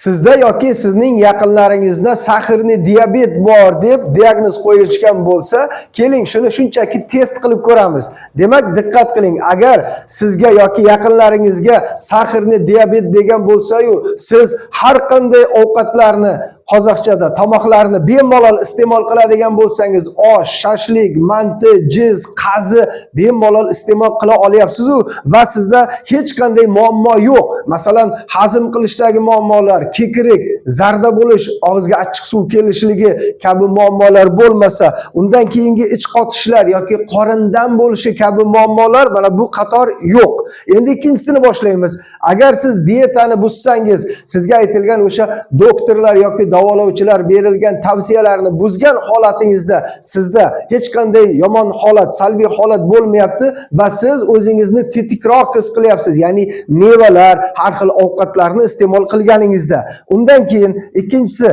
sizda yoki sizning yaqinlaringizda sahrli diabet bor deb diagnoz qo'yishgan bo'lsa, keling shuni shunchaki test qilib ko'ramiz. Demak, diqqat qiling. Agar sizga yoki yaqinlaringizga sahrli diabet degan bo'lsa-yu, siz har qanday ovqatlarni qozoqchada tomoqlarni bemalol iste'mol qiladigan bo'lsangiz, osh, shashlik, manti, jiz, qazi bemalol iste'mol qila olyapsiz-u va sizda hech qanday muammo yo'q. Masalan, hazm qilishdagi muammolar, kekirik, zarda bo'lish, og'izga achchiq suv kelishligi kabi muammolar bo'lmasa, undan keyingi ich qotishlar yoki qorindan bo'lishi kabi muammolar mana bu qator yo'q. Endi ikkinchisini boshlaymiz. Agar siz diyetani buzsangiz, sizga aytilgan o'sha doktorlar yoki davolovchilar berilgan tavsiyalarni buzgan holatingizda sizda hech qanday yomon holat, salbiy holat bo'lmayapti va siz o'zingizni tetikroq his qilyapsiz. Ya'ni mevalar, har xil ovqatlarni iste'mol qilganingizda. Undan keyin ikkinchisi,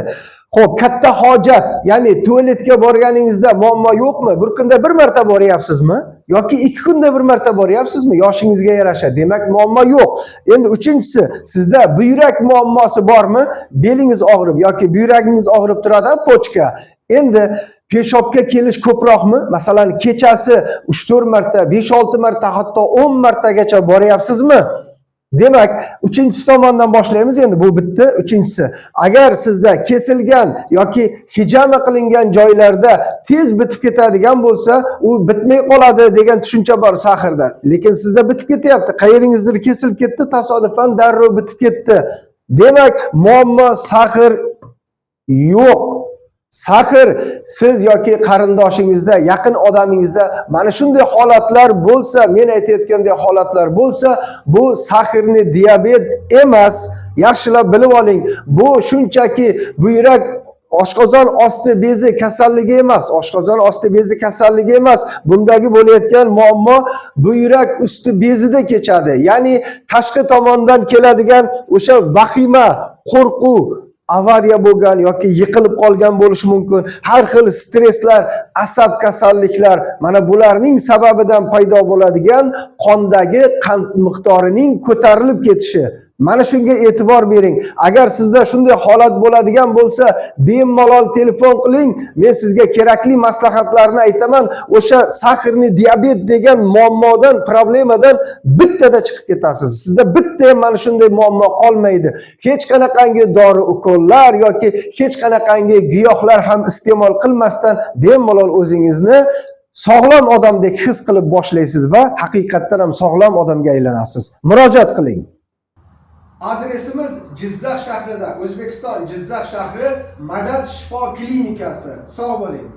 xo'p, katta hojat, ya'ni tualetga borganingizda muammo yo'qmi? Bir kunda bir marta boryapsizmi? Yoki 2 kunda bir marta boryapsizmi? Yoshingizga yarasha. Demak, muammo yo'q. Endi uchinchisi, sizda buyrak muammosi bormi? Belingiz og'rib yoki buyragingiz og'rib turadi, pochka. Endi peshobga kelish ko'proqmi? Masalan, kechasi 3-4 marta, 5-6 marta, hatto 10 martagacha boryapsizmi? Demak, uchinchisi tomondan boshlaymiz. Endi bu bitta. Uchinchisi, agar sizda kesilgan yoki hijama qilingan joylarda tez bitib ketadigan bo'lsa, u bitmay qoladi degan tushuncha bor sahrda. Lekin sizda bitib ketyapti. Qayeringizdыр kesilib ketdi, tasodifan darrov bitib ketdi. Demak, muammo sahr yo'q. Sahr siz yoki qarindoshingizda, yaqin odamingizda mana shunday holatlar bo'lsa, men aytayotganday holatlar bo'lsa, bu sahrli diabet emas. Yaxshilab bilib oling. Bu shunchaki buyrak oshqozon osti bezi kasalligi emas, oshqozon osti bezi kasalligi emas. Bundagi bo'layotgan muammo buyrak usti bezida kechadi. Ya'ni tashqi tomondan keladigan o'sha vahima, qo'rquv, avariya bo'lgan yoki yiqilib qolgan bo'lishi mumkin. Har xil stresslar, asab kasalliklar, mana bularning sababidan paydo bo'ladigan qondagi qand miqdorining ko'tarilib ketishi. Mana shunga e'tibor bering. Agar sizda shunday holat bo'ladigan bo'lsa, bemalol telefon qiling. Men sizga kerakli maslahatlarni aytaman. O'sha sahrli diabet degan muammodan, problemadan bittada chiqib ketasiz. Sizda bitta ham mana shunday muammo qolmaydi. Hech qanaqangi dori ukollar yoki hech qanaqangi giyohlar ham iste'mol qilmasdan bemalol o'zingizni sog'lom odamdek his qilib boshlaysiz va haqiqatdan ham sog'lom odamga aylanasiz. Murojaat qiling. Adresimiz Jizzax shahrida, O'zbekiston Jizzax shahri Madad shifo klinikasi. Sog' bo'ling.